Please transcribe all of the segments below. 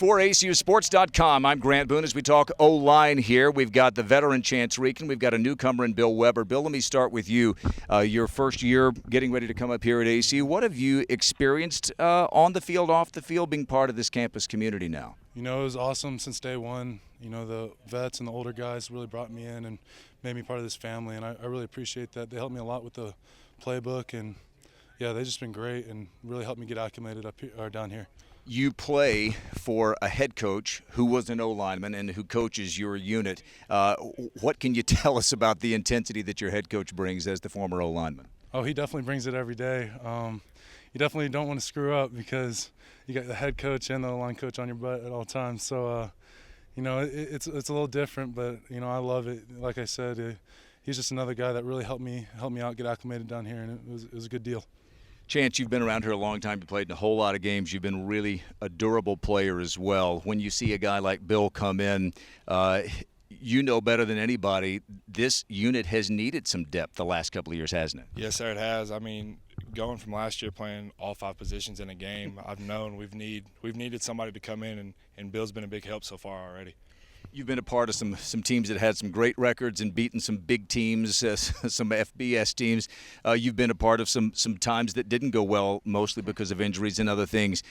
For ACUsports.com, I'm Grant Boone. As we talk O-line here, we've got the veteran Chance Rieken. We've got a newcomer in Bill Weber. Bill, let me start with you. Your first year getting ready to come up here at ACU. What have you experienced on the field, off the field, being part of this campus community now? You know, it was awesome since day one. You know, the vets and the older guys really brought me in and made me part of this family, and I really appreciate that. They helped me a lot with the playbook, and, yeah, they've just been great and really helped me get acclimated up here, or down here. You play for a head coach who was an O-lineman and who coaches your unit. What can you tell us about the intensity that your head coach brings as the former O-lineman? Oh, he definitely brings it every day. You definitely don't want to screw up because you got the head coach and the O-line coach on your butt at all times. So, you know, it's a little different, but, you know, I love it. Like I said, he's just another guy that really helped me out, get acclimated down here, and it was a good deal. Chance, you've been around here a long time. You played in a whole lot of games. You've been really a durable player as well. When you see a guy like Bill come in, you know better than anybody, this unit has needed some depth the last couple of years, hasn't it? Yes, sir, it has. I mean, going from last year playing all 5 positions in a game, I've known we've needed somebody to come in, and Bill's been a big help so far already. You've been a part of some teams that had some great records and beaten some big teams, some FBS teams. You've been a part of some times that didn't go well, mostly because of injuries and other things.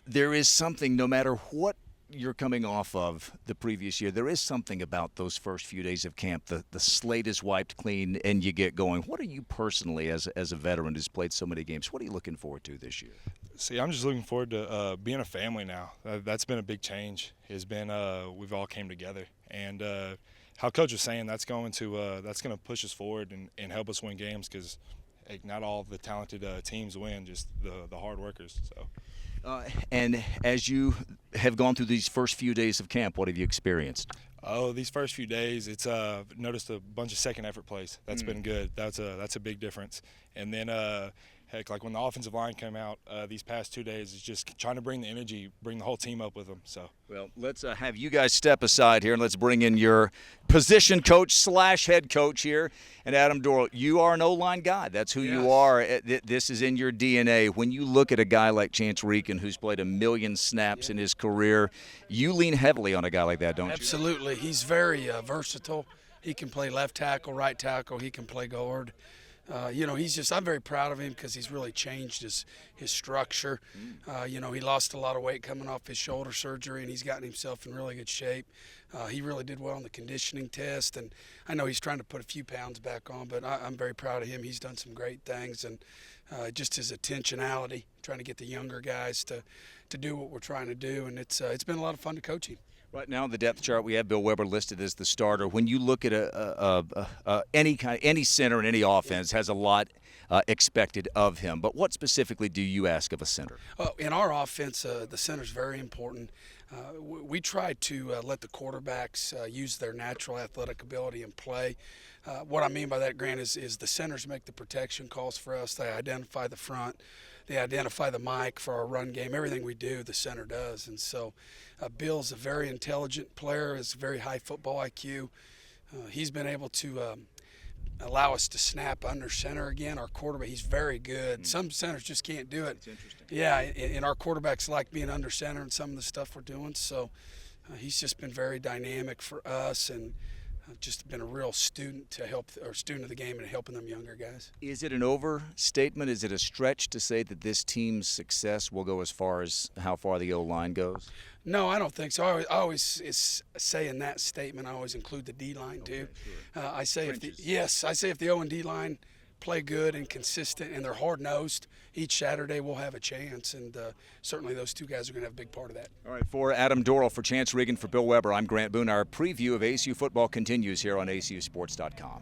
There is something, no matter what you're coming off of the previous year, there is something about those first few days of camp. The slate is wiped clean and you get going. What are you personally, as a veteran who's played so many games, what are you looking forward to this year? See, I'm just looking forward to being a family now. That's been a big change. It's been we've all came together, and how Coach was saying, that's going to push us forward and help us win games, because not all the talented teams win, just the hard workers. So. And as you have gone through these first few days of camp, what have you experienced? Oh, these first few days, it's noticed a bunch of second effort plays. That's been good. That's a big difference. And then heck, like when the offensive line came out these past 2 days, it's just trying to bring the energy, bring the whole team up with them. So. Well, let's have you guys step aside here, and let's bring in your position coach / head coach here. And Adam Dorrel, you are an O-line guy. That's who you are. This is in your DNA. When you look at a guy like Chance Rieken, who's played 1 million snaps in his career, you lean heavily on a guy like that, don't you? Absolutely. He's very versatile. He can play left tackle, right tackle. He can play guard. You know, I'm very proud of him because he's really changed his structure. You know, he lost a lot of weight coming off his shoulder surgery, and he's gotten himself in really good shape. He really did well on the conditioning test, and I know he's trying to put a few pounds back on, but I'm very proud of him. He's done some great things, and just his intentionality, trying to get the younger guys to do what we're trying to do, and it's been a lot of fun to coach him. Right now on the depth chart, we have Bill Weber listed as the starter. When you look at any center in any offense, has a lot expected of him. But what specifically do you ask of a center? In our offense, the center's very important. We try to let the quarterbacks use their natural athletic ability and play. What I mean by that, Grant, is the centers make the protection calls for us. They identify the front. They identify the mic for our run game. Everything we do, the center does. And so Bill's a very intelligent player, has very high football IQ. He's been able to allow us to snap under center again. Our quarterback, he's very good. Some centers just can't do it. That's interesting. Yeah, and our quarterbacks like being under center and some of the stuff we're doing. So he's just been very dynamic for us, and just been a real student of the game and helping them younger guys. Is it an overstatement? Is it a stretch to say that this team's success will go as far as how far the O-line goes? No, I don't think so. I always say in that statement, I always include the D-line too. Sure. I say if the O and D line play good and consistent and they're hard-nosed, each Saturday we'll have a chance, and certainly those two guys are going to have a big part of that. All right, for Adam Dorrel, for Chance Rieken, for Bill Weber, I'm Grant Boone. Our preview of ACU football continues here on ACUsports.com.